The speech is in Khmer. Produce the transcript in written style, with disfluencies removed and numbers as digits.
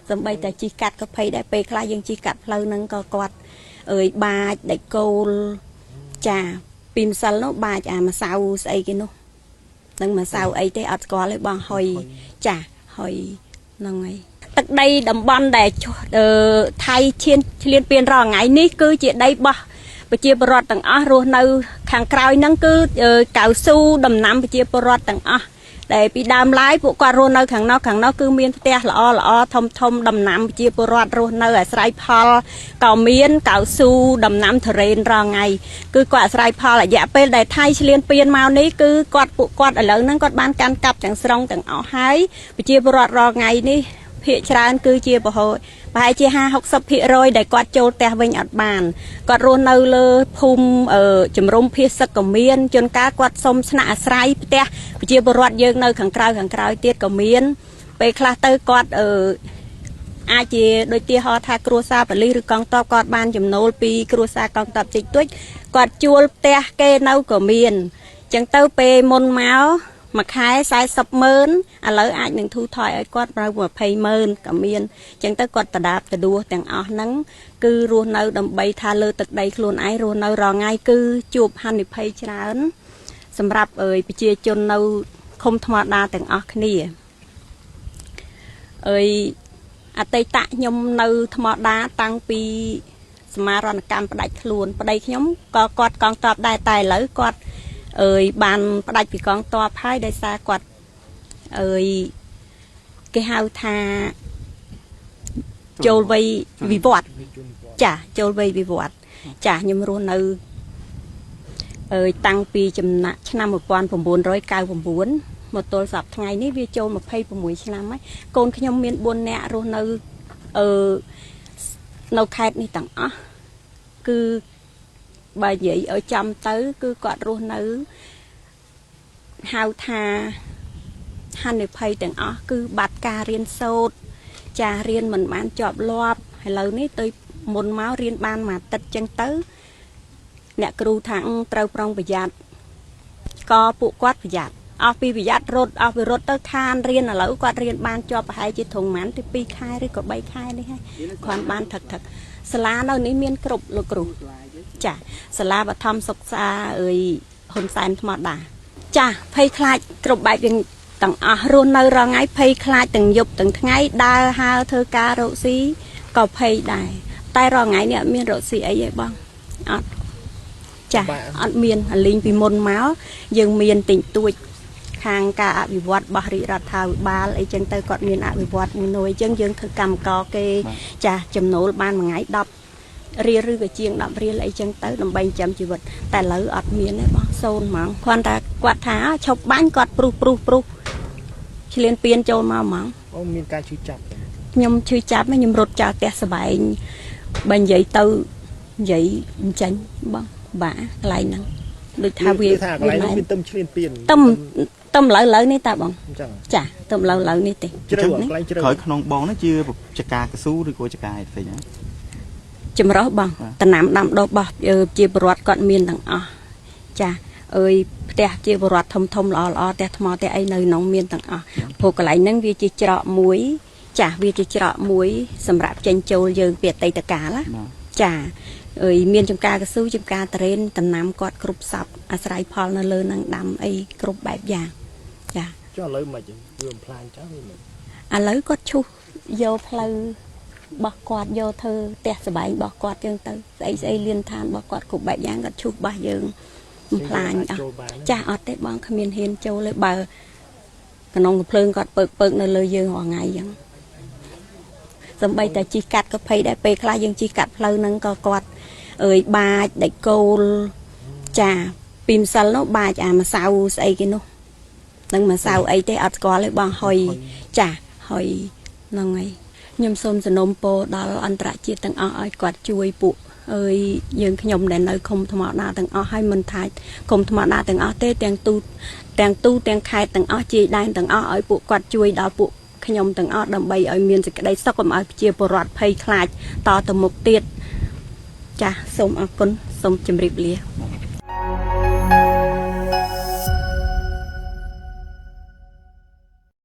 សំបីតែជីកាត់ក៏ភ័យដែរពេលខ្លះយើងជីកាត់ផ្លូវហ្នឹងក៏គាត់បាចដាច់គោលចាពីម្សិលនោះបាចអាម្សៅស្អីគេនោះនឹងម្សៅអីទេអត់ស្គាល់ទេបងហុយចាហុយហ្នឹងហើយទឹកដីតំបន់ដែលថៃឈ្លានពានរាល់ថ្ងៃនេះគឺជាដីបោះប្រជាពលរដ្ឋទាំងអស់រស់នៅខាងក្រោយហ្នឹងគឺកៅស៊ូដំណាំប្រជាពលរដ្ឋទាំងអស់ដែលពីដើមឡើយពួកគាត់រស់នៅខាងនោះគឺមានផ្ទះល្អធំដំណាំប្រជាពលរដ្ឋរស់នៅអាស្រ័យផលក៏មានកៅស៊ូដំណាំធរេនរាល់ថ្ងៃគឺគាត់អាស្រ័យផលរយៈពេលដែលថៃឈ្លានពានមកនេះគឺពួកគាត់ឥឡូវហ្នឹងគាត់បានកាន់កាប់ទាំងស្រុងទាំងអស់ហើយប្រជាពលរដ្ឋរាល់ថ្ងៃនេះភាគច្រើនគឺជាប្រហែលជា 50-60% ដែលគាត់ចូលផ្ទះវិញអត់បានគាត់រស់នៅលើភូមិជំរំភាសឹកក៏មានជួនកាលគាត់សុំស្នាក់អាស្រ័យផ្ទះប្រជាពលរដ្ឋយើងនៅខាងក្រៅទៀតក៏មានពេលខ្លះទៅគាត់អាចជាដូចទីហោថាគ្រួសារប៉ូលីសឬកងទ័ពគាត់បានចំណូលពីគ្រួសារកងទ័ពតិចតួចគាត់ជួលផ្ទះគេនៅក៏មានអញ្ចឹងទៅពេលមុនមកមួយខែ40,000ឥឡូវអាចនឹងធូរថយឲ្យគាត់ប្រហែល20,000ក៏មានអញ្ចឹងទៅគាត់ដដាបដដួសទាំងអស់ហ្នឹងគឺរស់នៅដើម្បីថាលើទឹកដីខ្លួនឯងរស់នៅរងថ្ងៃគឺជួបហានិភ័យច្រើនសម្រាប់ប្រជាជននៅឃុំថ្មដាទាំងអស់គ្នាអតីតខ្ញុំនៅថ្មដាតាំងពីសមារណកម្មផ្ដាច់ខ្លួនប្តីខ្ញុំក៏គាត់កងទ័ពដែរតែឥឡូវគាត់បានផ្ដាច់ពីកងទ័ពហើយដោយសារគាត់គេហៅថាចូលវ័យវិវត្តចាចូលវ័យវិវត្តចាខ្ញុំរស់នៅតាំងពីចំណាក់ឆ្នាំ1999មកទល់សប្តាហ៍ថ្ងៃនេះវាចូល26ឆ្នាំហើយកូនខ្ញុំមាន4នាក់រស់នៅនៅខេត្តនេះទាំងអស់គឺបើនិយាយឲ្យចំទៅគឺគាត់រស់នៅហៅថាហានិភ័យទាំងអស់គឺបាត់ការរៀនសូត្រចារៀនមិនបានជាប់លាប់ឥឡូវនេះទៅមុនមករៀនបានមួយអាទិត្យចឹងទៅអ្នកគ្រូថាត្រូវប្រុងប្រយ័ត្នក៏ពួកគាត់ប្រយ័ត្នអស់ពីប្រយ័ត្នរត់អស់ពីរត់ទៅខានរៀនឥឡូវគាត់រៀនបានជាប់ប្រហែលជាធំប៉ុន្មានទី2ខែឬក៏3ខែនេះហើយគាត់បានថឹកសាលានៅនេះមានគ្រប់លោកគ្រូចាសាលាបឋមសិក្សាហ៊ុនសែនថ្មដាចាភ័យខ្លាចគ្រប់បែបយ៉ាងទាំងអស់រស់នៅរងថ្ងៃភ័យខ្លាចទាំងយប់ទាំងថ្ងៃដើរហើរធ្វើការរកស៊ីក៏ភ័យដែរតែរងថ្ងៃនេះអត់មានរកស៊ីអីទេបងអត់ចាអត់មានអាលីងពីមុនមកយើងមានទិញទួចខាងការអភិវឌ្ឍរបស់រាជរដ្ឋាភិបាលអីចឹងទៅគាត់មានអភិវឌ្ឍមួយអញ្ចឹងយើងធ្វើកម្មករគេចាចំណូលបានមួយថ្ងៃ10រៀលឬក៏ជាង10រៀលអីចឹងទៅដើម្បីចិញ្ចឹមជីវិតតែឥឡូវអត់មានទេបងសូន្យហ្មងគ្រាន់តែគាត់ថាឈប់បាញ់គាត់ព្រុសឈ្លានពានចូលមកហ្មងអូមានការឈឺចាប់ខ្ញុំឈឺចាប់ខ្ញុំរត់ចោលផ្ទះសបែងបើនិយាយទៅនិយាយមិនចាញ់បងបាក់កន្លែងហ្នឹងដូចថាវាកន្លែងហ្នឹងមានទឹមឈ្លានពានទឹមលើនេះតាបងចាទឹមលើនេះទេជ្រៅកន្លែងជ្រៅក្រោយក្នុងបងនេះជាចកាកស៊ូឬក៏ចកាអីផ្សេងហ្នឹងចម្រោះបងតំណាំដាំដុះរបស់ជាពលរដ្ឋគាត់មានទាំងអស់ចាផ្ទះជាពលរដ្ឋធំល្អផ្ទះថ្មផ្ទះអីនៅក្នុងមានទាំងអស់ព្រោះកន្លែងហ្នឹងវាជាច្រកមួយចាវាជាច្រកមួយសម្រាប់ចេញចូលយើងពីអតីតកាលចាមានចំការកស៊ូចំការតរេនតំណាំគាត់គ្រប់សពអាស្រ័យផលនៅលើនឹងដាំអីគ្រប់បែបយ៉ាងចាចុះឥឡូវមិនវាបំផ្លាញចោលឥឡូវគាត់ឈូសយកផ្លូវបោះគាត់យកធ្វើផ្ទះសបែងបោះគាត់យើងទៅស្អីលៀនឋានបោះគាត់គ្រប់បែបយ៉ាងគាត់ឈូសបោះយើងបំផ្លាញអស់ចាស់អត់ទេបងគ្មានហ៊ានចូលទេបើក្នុងកំភ្លើងគាត់ពើកនៅលើយើងរាល់ថ្ងៃអញ្ចឹងសំបីតែជីកាត់ក៏ភ័យដែរពេលខ្លះយើងជីកាត់ផ្លូវហ្នឹងក៏គាត់បាចដាច់គោលចាពីម្សិលនោះបាចអាម្សៅស្អីគេនោះនឹងម្សៅអីទេអត់ស្គាល់ទេបងហុយចាហុយហ្នឹងហើយខ្ញុំសូមសនំពរដល់អន្តរជាតិទាំងអស់ឲ្យគាត់ជួយពួកយើងខ្ញុំដែលនៅឃុំថ្មដាទាំងអស់ឲ្យមិនថាឃុំថ្មដាទាំងអស់ទេទាំងទូទាំងខេត្តទាំងអស់ជាដែនទាំងអស់ឲ្យពួកគាត់ជួយដល់ពួកខ្ញុំទាំងអស់ដើម្បីឲ្យមានសេចក្តីសុខកុំឲ្យប្រជាពលរដ្ឋភ័យខ្លាចតទៅមុខទៀតចាសូមអរគុណសូមជម្រាបលា